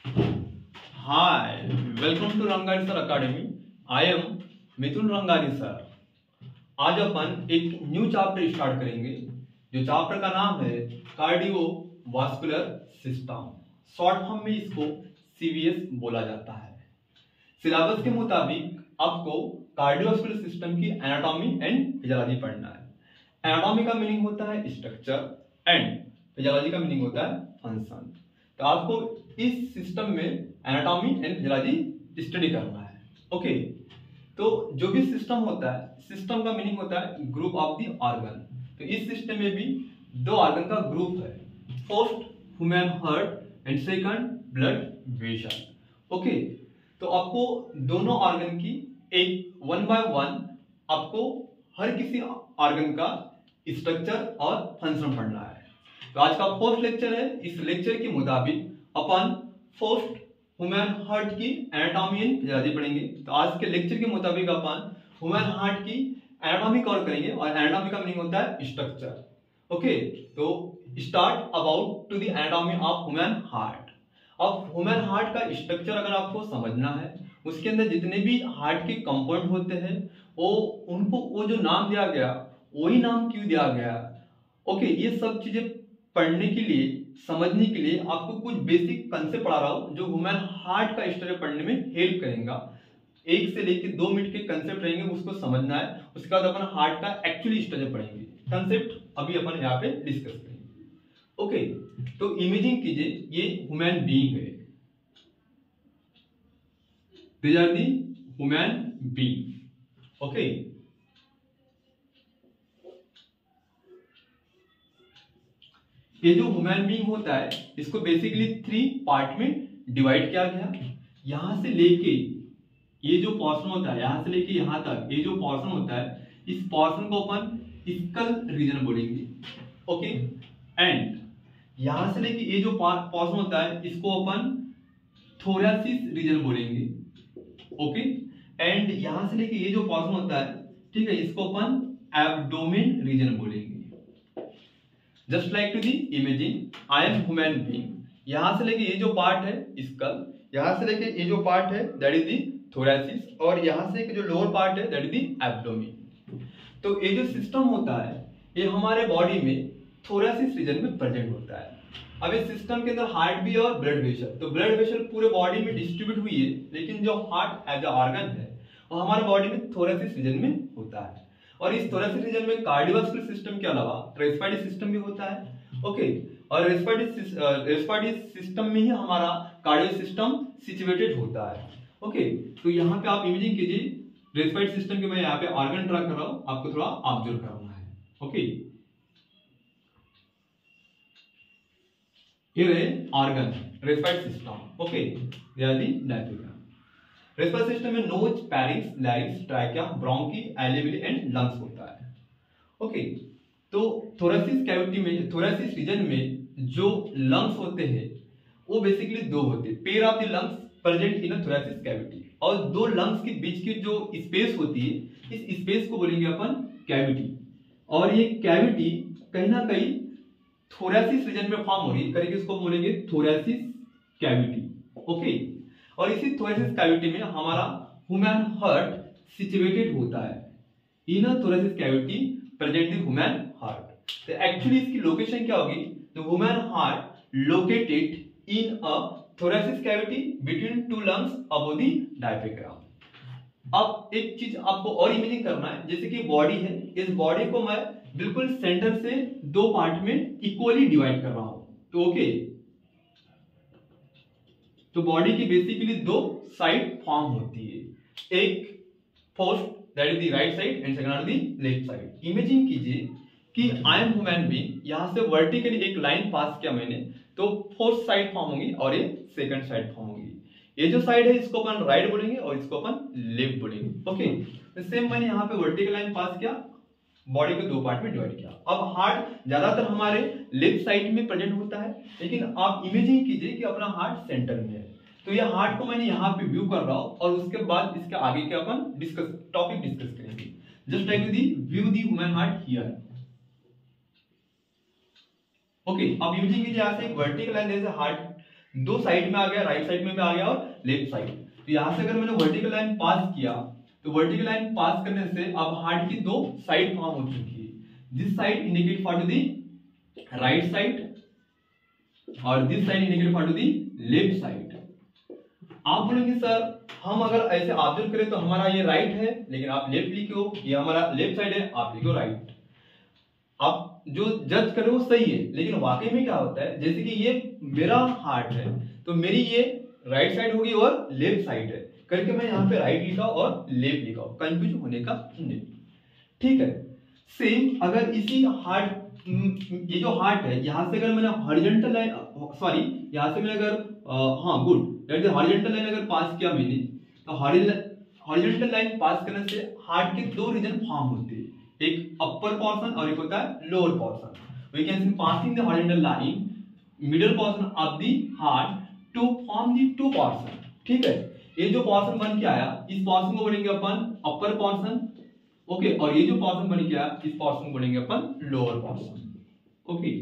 Hi, welcome to Rangari sir academy. I am Mithun Rangari sir. आज अपन एक new chapter start करेंगे जो चैप्टर का नाम है कार्डियोवास्कुलर सिस्टम। शॉर्ट फॉर्म में इसको सीवीएस बोला जाता है। सिलेबस के मुताबिक आपको कार्डियोवास्कुलर सिस्टम की एनाटॉमी एंड फिजियोलॉजी पढ़ना है। एनाटॉमी का मीनिंग होता है स्ट्रक्चर एंड फिजियोलॉजी का मीनिंग होता है फंक्शन। तो आपको इस सिस्टम में एनाटॉमी एंड फिजियोलॉजी स्टडी करना है। ओके, तो जो भी सिस्टम होता है, सिस्टम का मीनिंग होता है ग्रुप ऑफ द ऑर्गन। तो इस सिस्टम में भी दो ऑर्गन का ग्रुप है, first human heart and second blood vessel. Okay, तो आपको दोनों ऑर्गन की एक वन बाय वन आपको हर किसी ऑर्गन का स्ट्रक्चर और फंक्शन पढ़ना है। तो आज का फर्स्ट लेक्चर है। इस लेक्चर के मुताबिक अपन फर्स्ट ह्यूमन हार्ट की एनाटॉमी एंड फिजियोलॉजी पढ़ेंगे। तो आज के लेक्चर के मुताबिक अपन ह्यूमन हार्ट की एनाटॉमी कवर करेंगे और एनाटॉमी का मीनिंग होता है स्ट्रक्चर। ओके, तो start about to the anatomy of human heart. अब ह्यूमन हार्ट का स्ट्रक्चर अगर आपको समझना है, उसके अंदर जितने भी हार्ट के कंपाउंड होते हैं वो जो नाम दिया गया वही नाम क्यों दिया गया। ओके, ये सब चीजें पढ़ने के लिए, समझने के लिए आपको कुछ बेसिक कंसेप्ट पढ़ा रहा हूं जो ह्यूमन हार्ट का स्ट्रक्चर पढ़ने में हेल्प करेगा। 1 से लेकर 2 मिनट के कंसेप्ट रहेंगे, उसको समझना है। उसके बाद अपन हार्ट का एक्चुअली स्ट्रक्चर पढ़ेंगे। कंसेप्ट अभी अपन यहाँ पे डिस्कस करेंगे। ओके, तो इमेजिंग कीजिए ये ह्यूमन बीइंग है। These are the human being. Okay. ये जो ह्यूमन बीइंग होता है इसको बेसिकली 3 पार्ट में डिवाइड किया गया। यहां से लेके ये जो पोर्शन होता है, यहां से लेके यहां तक ये जो पोर्शन होता है, इस पोर्शन को अपन स्कल रीजन बोलेंगे। ओके, एंड यहां से लेके ये जो पोर्शन होता है इसको अपन थोरैसिस रीजन बोलेंगे। ओके, एंड यहां से लेके ये जो पोर्शन होता है, ठीक है, इसको अपन एब्डोमेन रीजन बोलेंगे। Just like to the imaging I am human being. यहां से लेके ये जो पार्ट है स्कल, यहां से लेके ये जो पार्ट है दैट इज दी थोरैसिस, और यहां से जो लोअर पार्ट है दैट इज दी एब्डोमेन। तो ये जो सिस्टम होता है ये हमारे बॉडी में थोरैसिस रीजन में प्रेजेंट होता है। अब इस सिस्टम के अंदर हार्ट भी है और ब्लड वेसल। तो ब्लड वेसल पूरे बॉडी में डिस्ट्रीब्यूट हुई है, लेकिन जो हार्ट एज अ ऑर्गन है वो हमारे बॉडी में थोरैसिस रीजन में होता है। और इस थोरैसिक रीजन में कार्डियोवास्कुलर सिस्टम के अलावा रेस्पिरेटरी सिस्टम भी होता है। ओके, और रेस्पिरेटरी सिस्टम में ही हमारा कार्डियो सिस्टम सिचुएटेड होता है। ओके, तो यहाँ पे आप इमेजिंग कीजिए रेस्पिरेटरी सिस्टम के, मैं यहाँ पे ऑर्गन ड्रा कर रहा हूँ, आपको थोड़ा ऑब्जर्व करना है। ओके, ये रहे organ respiratory system. Okay, they are the diagram. Respiratory system में नोज, पैरिंग्स, larynx, trachea, bronchi, alveoli and lungs होता है। ओके, तो थोरैसिस कैविटी में, थोरैसिस रीजन में जो लंग्स होते हैं वो बेसिकली 2 होते हैं। Pair of the lungs present in thoracic cavity, और 2 लंग्स के बीच की जो स्पेस होती है इस स्पेस को बोलेंगे अपन कैविटी। और ये कैविटी कहीं ना कहीं थोरैसिस रीजन में फॉर्म हो रही है, करके इसको बोलेंगे थोरैसिस कैविटी। ओके, और इसी थोरैसिस कैविटी में हमारा ह्यूमन हार्ट सिचुएटेड होता है। In thoracic cavity present the human heart. तो एक्चुअली इसकी लोकेशन क्या होगी, the human heart located in a thoracic cavity between 2 lungs above the diaphragm. अब एक चीज आपको और इमेजिंग करना है, जैसे कि बॉडी है, इस बॉडी को मैं बिल्कुल सेंटर से 2 पार्ट में इक्वली डिवाइड कर रहा हूं। तो ओके, तो बॉडी की बेसिकली 2 साइड फॉर्म होती है, एक first that is the right side and second the left side. Imaging कीजिए कि आई एम ह्यूमन बीइंग, यहां से वर्टिकली एक लाइन पास किया मैंने, तो फर्स्ट साइड फॉर्म होगी और ये सेकंड साइड फॉर्म होगी। ये जो साइड है इसको अपन राइट बोलेंगे और इसको अपन लेफ्ट बोलेंगे। ओके, तो सेम मैंने यहाँ पे वर्टिकल लाइन पास किया, बॉडी को 2 पार्ट में डिवाइड किया। अब हार्ट ज्यादातर हमारे लेफ्ट साइड में प्रेजेंट होता है, लेकिन आप इमेजिंग कीजिए कि अपना हार्ट सेंटर में है। तो ये हार्ट को मैंने यहाँ पे व्यू कर रहा हूँ, और उसके बाद इसके आगे के अपन टॉपिक डिस्कस करेंगे। Just like the view the human heart here. Okay, अब इमेजिंग कीजिए यहाँ से एक वर्टिकल लाइन जैसे हार्ट दो साइड में आ गया, राइट साइड में भी आ गया और लेफ्ट साइड। तो यहां से अगर मैंने वर्टिकल लाइन पास किया तो वर्टिकल लाइन पास करने से अब हार्ट की दो साइड फॉर्म हो चुकी है। This side indicate for to the right side और this side indicate for to the left side. आप बोलेंगे सर हम अगर ऐसे ऑब्जर्व करें तो हमारा ये राइट है, लेकिन आप लेफ्ट लिखो, ये हमारा लेफ्ट साइड है, आप लिखो राइट। आप जो जज करो वो सही है, लेकिन वाकई में क्या होता है, जैसे कि ये मेरा हार्ट है तो मेरी ये राइट साइड होगी और लेफ्ट साइड है करके मैं यहाँ पे राइट लिखा और लेफ्ट लिखा, कंफ्यूज होने का नहीं। ठीक है, सेम अगर इसी हार्ट, ये जो हार्ट है यहाँ से अगर मैंने हॉरिजॉन्टल लाइन, सॉरी यहाँ से मैंने अगर हाँ गुड, हॉरिजॉन्टल लाइन अगर पास किया मैंने, तो हॉरिजॉन्टल लाइन पास करने से हार्ट के दो रीजन फॉर्म होते हैं, एक अपर पोर्शन और एक होता है lower portion. We can see passing the horizontal line middle portion of the heart to form the two portion. ठीक है, ये जो पोर्शन बन के आया इस पोर्शन को बोलेंगे अपन अपर पोर्शन, ओके, और ये जो पोर्शन बन के आया इस पोर्शन को बोलेंगे अपन लोअर पोर्शन। ओके,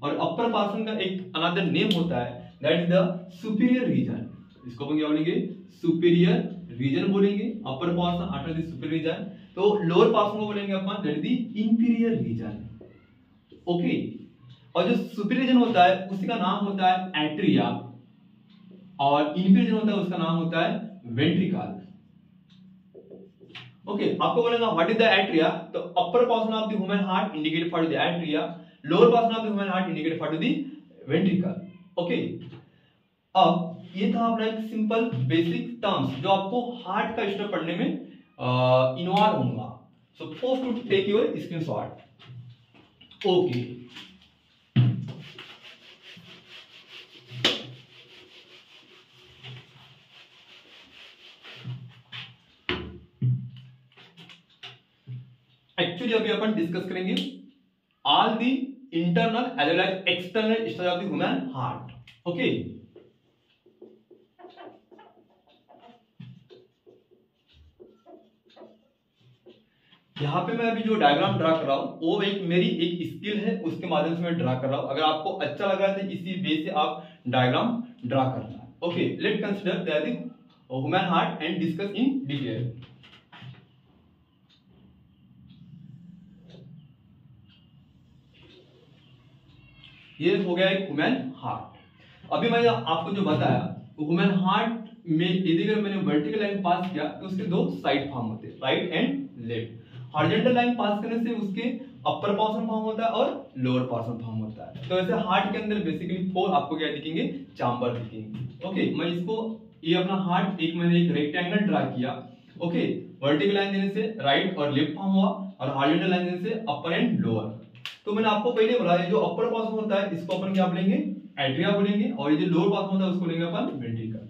और अपर पोर्शन का एक अनदर नेम होता है that is the superior region. इसको अपन क्या बोलेंगे, सुपीरियर रीजन बोलेंगे, upper portion after the superior region. तो लोअर पोर्शन को बोलेंगे अपन that is the inferior region. Okay, और जो सुपीरियर रीजन होता है उसी का नाम होता है एट्रिया और इंफीरियर रीजन होता है उसका नाम होता है वेंट्रिकल। ओके, आपको बोलेगा व्हाट इज द एट्रिया, तो upper portion of the human heart indicate for the atria, lower portion of the human heart indicate for the ventricle. Okay, अब ये था अपना एक सिंपल बेसिक टर्म्स जो आपको हार्ट का स्ट्रक्चर पढ़ने में इन्वॉल्व होगा। So post to take your screenshot. Okay, actually अभी अपन डिस्कस करेंगे all the internal as well as external structure of the human heart. Okay, यहाँ पे मैं अभी जो डायग्राम ड्रा कर रहा हूँ वो एक मेरी एक स्किल है, उसके माध्यम से मैं ड्रा कर रहा हूँ। अगर आपको अच्छा लग रहा है तो इसी बेस से आप डायग्राम ड्रा करना है। Okay, late consider that the human heart and discuss in detail. ये हो गया एक ह्यूमन हार्ट। अभी मैंने आपको जो बताया ह्यूमन हार्ट में यदि अगर मैंने वर्टिकल लाइन पास किया तो उसके दो साइड फॉर्म होते हैं, right and left. Horizontal line pass करने से उसके अपर पोर्शन फॉर्म होता है और लोअर पोर्शन फॉर्म होता है। तो ऐसे हार्ट के अंदर बेसिकली फोर आपको क्या दिखेंगे, चैम्बर दिखेंगे। ओके, मैं इसको ये अपना हार्ट एक मैंने एक रेक्टेंगल ड्रा किया। ओके, वर्टिकल लाइन देने से राइट और लेफ्ट फॉर्म हुआ और हॉरिजॉन्टल लाइन देने से अपर एंड लोअर। तो मैंने आपको पहले बोला ये जो अपर पोर्शन होता है इसको अपन क्या बोलेंगे, एट्रिया बोलेंगे, और ये जो लोअर पोर्शन होता है उसको बोलेंगे अपन वेंट्रिकल।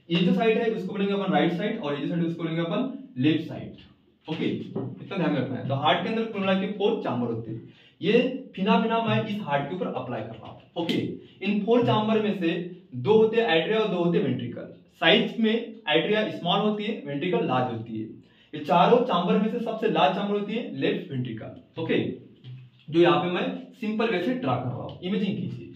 ये जो साइड है उसको बोलेंगे अपन राइट साइड और ये जो साइड उसको बोलेंगे अपन लेफ्ट साइड। ओके, इतना ध्यान रखना है। तो हार्ट के अंदर कुल मिला के 4 चैम्बर होते हैं। ये फिना मैं इस हार्ट के ऊपर अप्लाई कर रहा हूं। ओके, इन 4 चैम्बर में से 2 होते हैं एट्रिया और 2 होते हैं वेंट्रिकल। साइज में एट्रिया स्मॉल होती है, वेंट्रिकल लार्ज होती है। ये चारों चैम्बर में से सबसे लार्ज चैम्बर होती है लेफ्ट वेंट्रिकल। ओके, जो यहाँ पे मैं सिंपल वे से ड्रा कर रहा हूं, इमेजिंग कीजिए।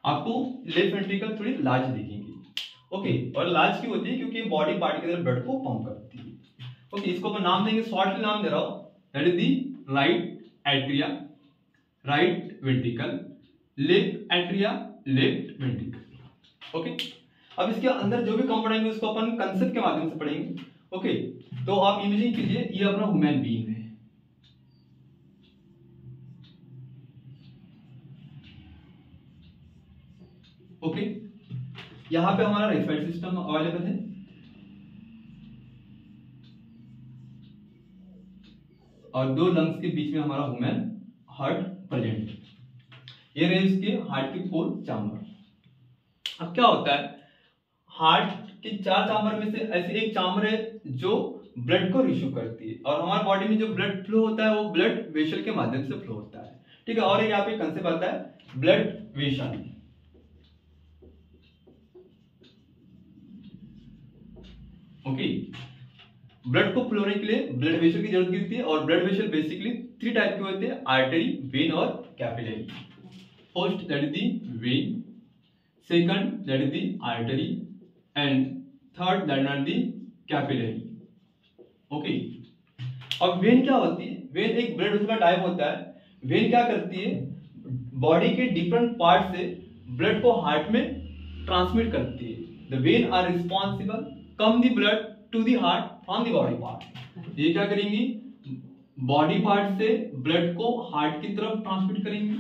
आपको लेफ्ट वेंट्रिकल थोड़ी लार्ज दिखेंगी। ओके, और लार्ज क्यों होती है, क्योंकि बॉडी पार्ट के अंदर ब्लड को पंप करती है। ओके, इसको मैं नाम देंगे, शॉर्टली नाम दे रहा हूं, that is the right atria, right ventricle, left atria, left ventricle. Okay, अब इसके अंदर जो भी कंपोनेंट है उसको अपन कंसेप्ट के माध्यम से पढ़ेंगे। ओके, तो आप इमेजिन कीजिए ये अपना ह्यूमन बीइंग है। ओके, यहां पे हमारा रेस्पिरेटरी सिस्टम अवेलेबल है और 2 लंग्स के बीच में हमारा ह्यूमन हार्ट प्रेजेंट है। ये रहे इसके हार्ट के 4 चैम्बर। अब क्या होता है, हार्ट के 4 चैम्बर में से ऐसे एक चैम्बर है जो ब्लड को रिसीव करती है, और हमारे बॉडी में जो ब्लड फ्लो होता है वो ब्लड वेसल के माध्यम से फ्लो होता है। ठीक है, और यहाँ पे कंसेप्ट आता है ब्लड वेसल। ओके, ब्लड को फ्लो होने के लिए ब्लड वेसल की जरूरत गिरती है और ब्लड वेसल बेसिकली 3 टाइप के होते हैं, आर्टरी, वेन और capillary. First that is the when, second that is the artery and third that is the capillary. Okay, अब वेन क्या होती है? वेन एक ब्लड वेसल का टाइप होता है। वेन क्या करती है? बॉडी के डिफरेंट पार्ट से ब्लड को हार्ट में ट्रांसमिट करती है। The vein are responsible come the blood to the heart from the body part. ये क्या करेंगी? बॉडी पार्ट से ब्लड को हार्ट की तरफ ट्रांसमिट करेंगी।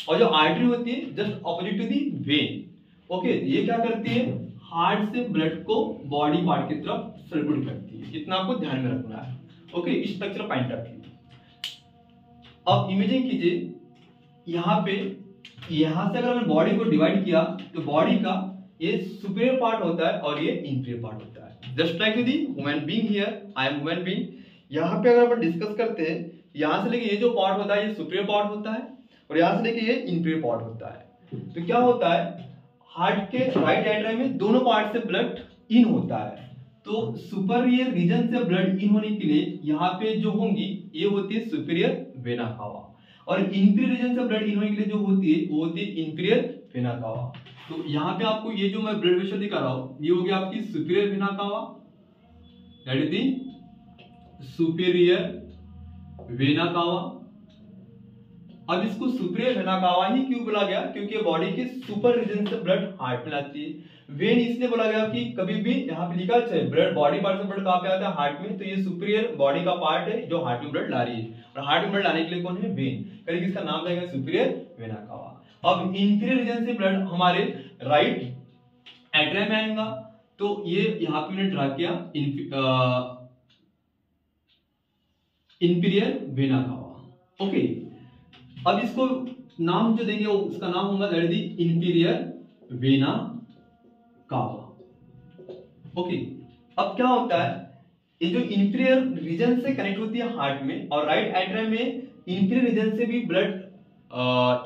और जो आर्टरी होती है just opposite to the vein, okay, ये क्या करती है? हार्ट से ब्लड को बॉडी पार्ट की तरफ सर्कुलेट करती है। इतना आपको ध्यान में रखना है। ओके, इस स्ट्रक्चर पॉइंट ऑफ व्यू। अब इमेजिंग कीजिए, यहाँ पे यहाँ से अगर हमने बॉडी को डिवाइड किया तो बॉडी का ये सुपीरियर पार्ट होता है और ये इंफीरियर पार्ट होता है। Just like the human being, here I am human being. यहाँ पे अगर अपन डिस्कस करते हैं, यहाँ से लेके ये जो पार्ट होता है ये सुपीरियर पार्ट होता है और यहाँ से लेके ये इंफीरियर पार्ट होता है। तो क्या होता है? हार्ट के राइट एट्रियम में दोनों पार्ट से ब्लड इन होता है। तो सुपीरियर रीजन से ब्लड इन होने के लिए यहाँ पे जो होंगी ये होती है सुपीरियर वेना कावा, और इंफीरियर रीजन से ब्लड इन होने के लिए जो होती है वो होती है इंफीरियर वेना कावा। तो यहाँ पे आपको ये जो मैं ब्लड वेसल दिखा रहा हूँ ये हो गया आपकी superior vena cava, that is the superior vena cava. अब इसको सुपीरियर वेना कावा ही क्यों बोला गया? क्योंकि बॉडी के सुपर रीजन से ब्लड हार्ट में लाती है। वेन इसलिए बोला गया कि कभी भी यहाँ पे लिखा है ब्लड बॉडी पार्ट से ब्लड कहाँ पे आता है? हार्ट में। तो ये सुपीरियर बॉडी का पार्ट है जो हार्ट में ब्लड ला रही है, और हार्ट में ब्लड लाने के लिए कौन है? वेन। करेंगे इसका नाम रहेगा सुपीरियर वेना कावा। अब इंफीरियर रीजन से ब्लड हमारे राइट एट्रियम में आएगा। तो ये यहाँ पे मैंने ड्रा किया इंफीरियर वेना कावा। ओके, अब इसको नाम जो देंगे उसका नाम होगा that is inferior vena cava. Okay, अब क्या होता है? ये जो इंफीरियर रीजन से कनेक्ट होती है हार्ट में, और राइट एट्रियम में इंफीरियर रीजन से भी ब्लड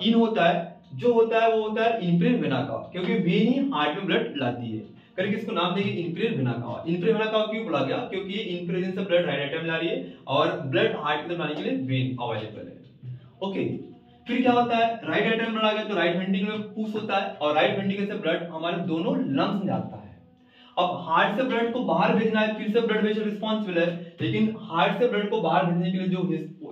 इन होता है। जो होता है वो होता है इंफीरियर वेना कावा, क्योंकि वेन ही हार्ट में ब्लड लाती है। करके इसको नाम देंगे inferior vena cava. Inferior vena cava क्यों बोला गया? क्योंकि ये इंफीरियर रीजन से ब्लड राइट एट्रियम ला रही है और ब्लड हार्ट की तरफ लाने के लिए वेन अवेलेबल है। ओके, फिर क्या होता है? राइट एट्रियम ब्लड आ गया तो राइट वेंट्रिकल में पुश होता है और राइट वेंट्रिकल से ब्लड हमारे दोनों लंग्स में जाता है। अब हार्ट से ब्लड को बाहर भेजना है, फिर से ब्लड वेसल रिस्पांसिबल है, लेकिन हार्ट से ब्लड को बाहर भेजने के लिए जो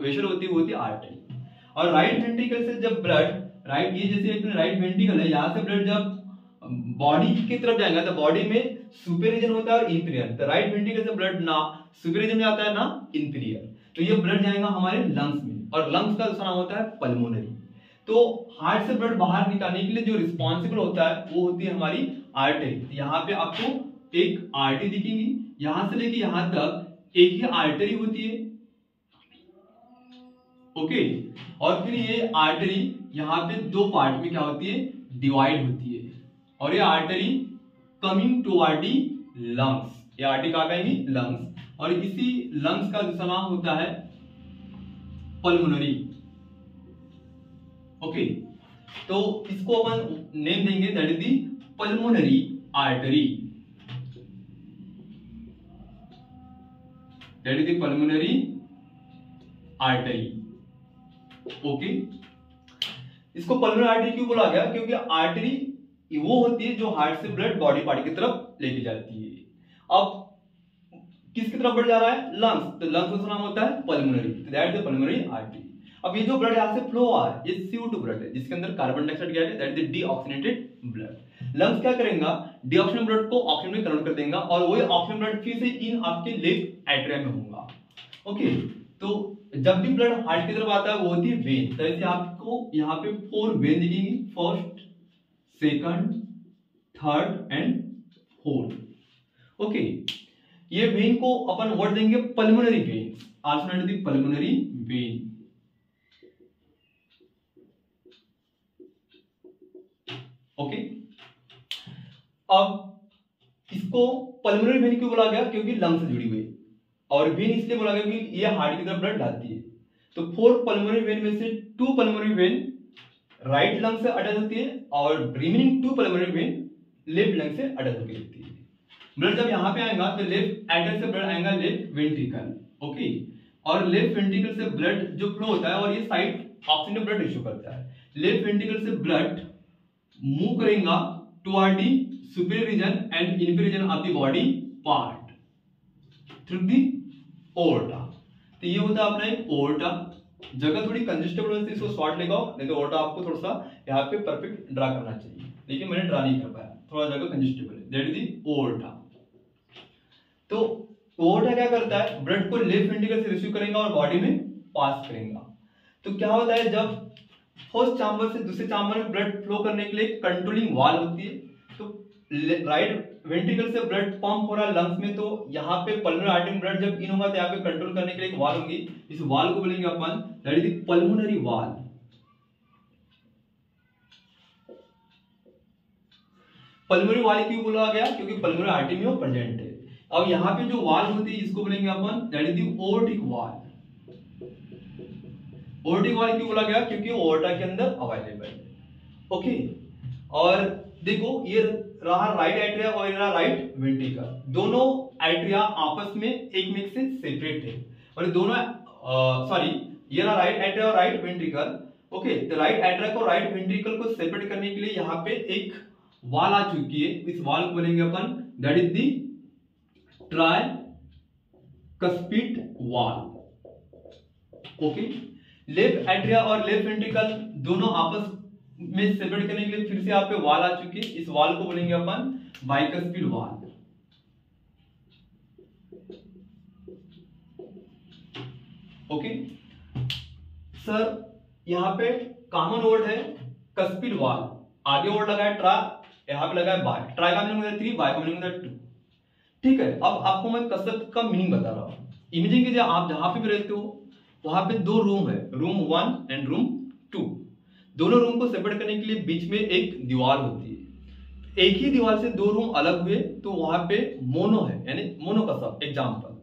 वेसल होती है वो होती है आर्टरी। और राइट वेंट्रिकल से जब ब्लड राइट, ये जैसे अपने राइट वेंट्रिकल है, यहाँ से ब्लड जब बॉडी की तरफ जाएगा तो बॉडी में सुपीरियर रीजन होता है और इंफीरियर। तो राइट वेंट्रिकल से ब्लड ना सुपीरियर रीजन में आता है ना इंफीरियर, तो ये ब्लड जाएगा हमारे लंग्स में, और लंग्स का दूसरा नाम होता है पल्मोनरी। तो हार्ट से ब्लड बाहर निकालने के लिए जो रिस्पॉन्सिबल होता है वो होती है हमारी आर्टरी। यहाँ पे आपको एक आर्टरी दिखेगी, यहां से लेके यहां तक एक ही आर्टरी होती है। ओके, और फिर ये आर्टरी यहाँ पे दो पार्ट में क्या होती है? डिवाइड होती है, और ये artery coming toward the lungs. ये आर्टरी कहाँ आएगी? लंग्स, और इसी लंग्स का दूसरा नाम होता है पल्मोनरी। ओके, तो इसको अपन नेम देंगे that is the pulmonary artery, that is the pulmonary artery. Okay, इसको पल्मोनरी आर्टरी क्यों बोला गया? क्योंकि आर्टरी वो होती है जो हार्ट से ब्लड बॉडी पार्ट की तरफ लेके जाती है। अब किसकी तरफ ब्लड जा रहा है? लंग्स। तो लंग्स का नाम होता है पल्मोनरी, तो that is the pulmonary artery. अब ये जो ब्लड यहाँ से फ्लो आ रहा है ये CO2 ब्लड है जिसके अंदर कार्बन डाइऑक्साइड गैस है, that is the deoxygenated blood. Lungs क्या करेगा? डीऑक्सीजन ब्लड को ऑक्सीजन में कन्वर्ट कर देगा और वही ऑक्सीजन ब्लड फिर से इन आपके लेफ्ट एट्रियम में होगा। ओके, तो जब भी ब्लड हार्ट की तरफ आता है वो होती है वेन। तो ऐसे आपको यहाँ पे 4 वेन दिखेंगी, first, second, third and fourth. Okay, ये वेन को अपन वर्ड देंगे pulmonary vein, also known as the pulmonary vein. Okay, अब इसको पल्मोनरी वेन क्यों बोला गया? क्योंकि लंग से जुड़ी हुई, और वेन इसलिए बोला गया कि ये हार्ट की तरफ ब्लड लाती है। तो 4 पल्मोनरी वेन में से 2 पल्मोनरी वेन राइट लंग से अटैच होती है और remaining 2 pulmonary vein left lung से अटैच होकर रहती है। ब्लड जब यहाँ पे आएगा तो लेफ्ट एट्रिया से ब्लड आएगा लेफ्ट वेंट्रिकल, ओके, और लेफ्ट वेंट्रिकल से ब्लड जो फ्लो होता है और ये साइड ऑक्सीजन ब्लड इश्यू करता है। लेफ्ट वेंट्रिकल से ब्लड मूव करेगा toward the superior region and inferior region of the body part through the aorta. तो ये होता है अपना एक ओर्टा। जगह थोड़ी कंजेस्टेबल है इसको शॉर्ट लगाओ, नहीं तो ओर्टा आपको थोड़ा सा यहाँ पे परफेक्ट ड्रा करना चाहिए, लेकिन मैंने ड्रा नहीं कर पाया, थोड़ा जगह कंजेस्टेबल है, दैट इज दी ओर्टा। तो ओर्टा क्या करता है, ब्लड को लेफ्ट वेंट्रिकल से रिसीव करेगा और बॉडी में पास करेगा। तो क्या होता है, जब फर्स्ट चैम्बर से दूसरे चैम्बर में ब्लड फ्लो करने के लिए कंट्रोलिंग वाल होती है, तो राइट वेंट्रिकल से ब्लड पंप हो रहा है लंग्स में, तो यहाँ पे पल्मोनरी आर्टरी में ब्लड जब इन होगा तो यहाँ पे कंट्रोल करने के लिए एक वाल होगी, इस वाल को बोलेंगे अपन दैट इज द पल्मोनरी वाल। पल्मोनरी वाल क्यों बोला गया, क्योंकि पल्मोनरी आर्टरी में वो प्रेजेंट है। अब यहाँ पे जो वाल होती है इसको बोलेंगे अपन दैट इज द ओर्टिक वाल। ओर्टिक वाल क्यों बोला गया, क्योंकि ओर्टा के अंदर अवेलेबल है, ओके। और देखो ये रहा राइट एट्रिया और ये रहा राइट वेंट्रिकल, दोनों एट्रिया आपस में एक में से सेपरेट है, और दोनों सॉरी ये रहा राइट एट्रिया और राइट वेंट्रिकल, ओके। तो राइट एट्रिया को राइट वेंट्रिकल को सेपरेट करने के लिए यहाँ पे एक वाल आ चुकी है, इस वाल को बोलेंगे अपन that is the tricuspid valve, okay. Left atria और लेफ्ट वेंट्रिकल दोनों आपस में सेपरेट करने के लिए फिर से यहाँ पे वाल आ चुकी है, इस वाल को बोलेंगे अपन बाइकस्पिड वाल, ओके। सर यहाँ पे कॉमन वर्ड है कस्पिड वाल, आगे वर्ड लगा है ट्रा, यहाँ पे लगा है बाय, ट्राई का मीनिंग होता है 3, बाय का मीनिंग होता है 2, ठीक है। अब आपको मैं कसरत का मीनिंग बता रहा हूँ। इमेजिंग कीजिए आप जहां पे भी रहते हो वहां पे दो रूम है, रूम 1 एंड रूम 2। दोनों रूम को सेपरेट करने के लिए बीच में एक दीवार होती है। एक ही दीवार से दो रूम अलग हुए तो वहां पे मोनो है, यानी मोनो कसब एग्जांपल।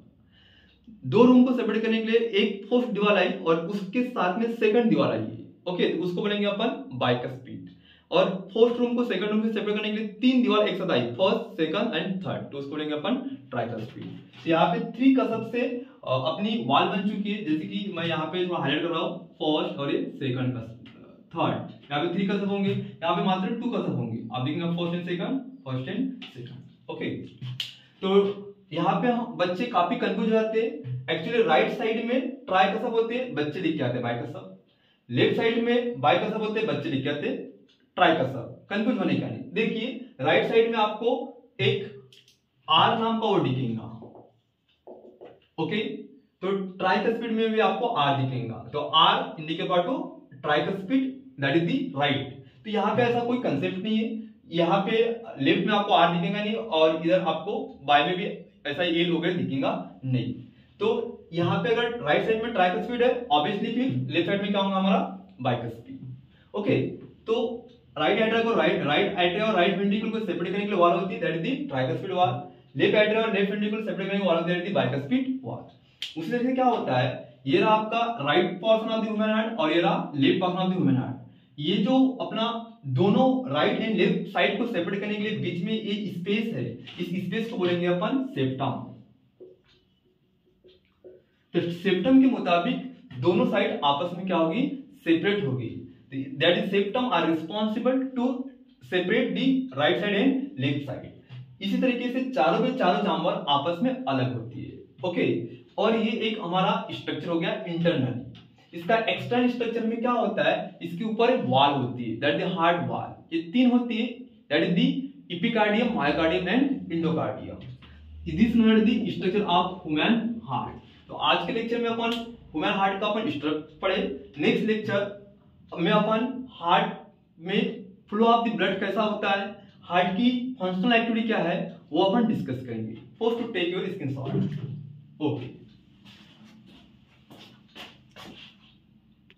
दो रूम को सेपरेट करने के लिए एक फर्स्ट दीवार आई और उसके साथ में सेकंड दीवार आई है, ओके, तो उसको बोलेंगे अपन बाइकस्पिड। और फर्स्ट रूम को सेकंड रूम से सेपरेट करने के लिए तीन दीवार एक साथ आई, फर्स्ट सेकंड एंड थर्ड, तो उसको बोलेंगे अपन ट्राइकस्पिड। तो यहाँ पे 3 कसब से अपनी वाल बन चुकी है, जैसे कि मैं यहाँ पे हाईलाइट कर रहा हूँ फर्स्ट और ये सेकंड कसब, थर्ड, यहाँ पे 3 कसब होंगे, यहाँ पे मात्र 2 कसब होंगे। आप देखेंगे फर्स्ट एंड सेकंड, ओके। तो यहाँ पे बच्चे काफी कंफ्यूज हो जाते हैं। एक्चुअली राइट साइड में ट्राई कसब होते हैं, बच्चे लिख के आते हैं बाई कसब, लेफ्ट साइड में बाई कसब होते हैं, बच्चे लिख के आते हैं ट्राई कसब। कंफ्यूज होने का नहीं। देखिए राइट साइड में आपको एक आर नाम का वर्ड दिखेगा, ओके, तो ट्राइकस्पिड में भी आपको आर दिखेगा, तो R indicate to tricuspid, that is the right. तो यहाँ पे ऐसा कोई कंसेप्ट नहीं है, यहाँ पे लेफ्ट में आपको आर दिखेगा नहीं और इधर आपको बाय में भी ऐसा एल वगैरह दिखेगा नहीं। तो यहाँ पे अगर राइट साइड में ट्राइकस्पिड है, ऑब्वियसली फिर लेफ्ट साइड में क्या होगा हमारा बाइकस्पिड, ओके। तो राइट एट्रिया को राइट एट्रिया और राइट वेंट्रिकल को सेपरेट करने के लिए वाल होती है, दैट इज दी ट्राइकस्पिड वाल। लेफ्ट एट्रिया और लेफ्ट वेंट्रिकल सेपरेट करने के वाल होती है, दैट इज दी बाइकस्पिड वाल। उसी तरीके से क्या होता है, ये रहा आपका right portion of the human heart और ये रहा left portion of the human heart. ये जो अपना दोनों राइट एंड लेफ्ट साइड को सेपरेट करने के लिए बीच में ये स्पेस है, इस स्पेस को बोलेंगे अपन सेप्टम। तो सेप्टम के मुताबिक दोनों साइड आपस में क्या होगी, सेपरेट होगी। That is septum are responsible to separate the right side and left side. इसी तरीके से चारों के चारों चैम्बर आपस में अलग होती है, ओके। और ये एक हमारा स्ट्रक्चर हो गया इंटरनल। इसका एक्सटर्नल स्ट्रक्चर में क्या होता है, इसके ऊपर एक वॉल होती है, दैट इज हार्ट वॉल। ये 3 होती है, that is the epicardium, myocardium and endocardium. This note the structure of human heart. तो आज के लेक्चर में अपन ह्यूमन हार्ट का अपन स्ट्रक्चर पढ़े। नेक्स्ट लेक्चर में अपन हार्ट में फ्लो ऑफ द ब्लड कैसा होता है, हार्ट की फंक्शनल एक्टिविटी क्या है, वो अपन डिस्कस करेंगे। First to take your screenshot, okay.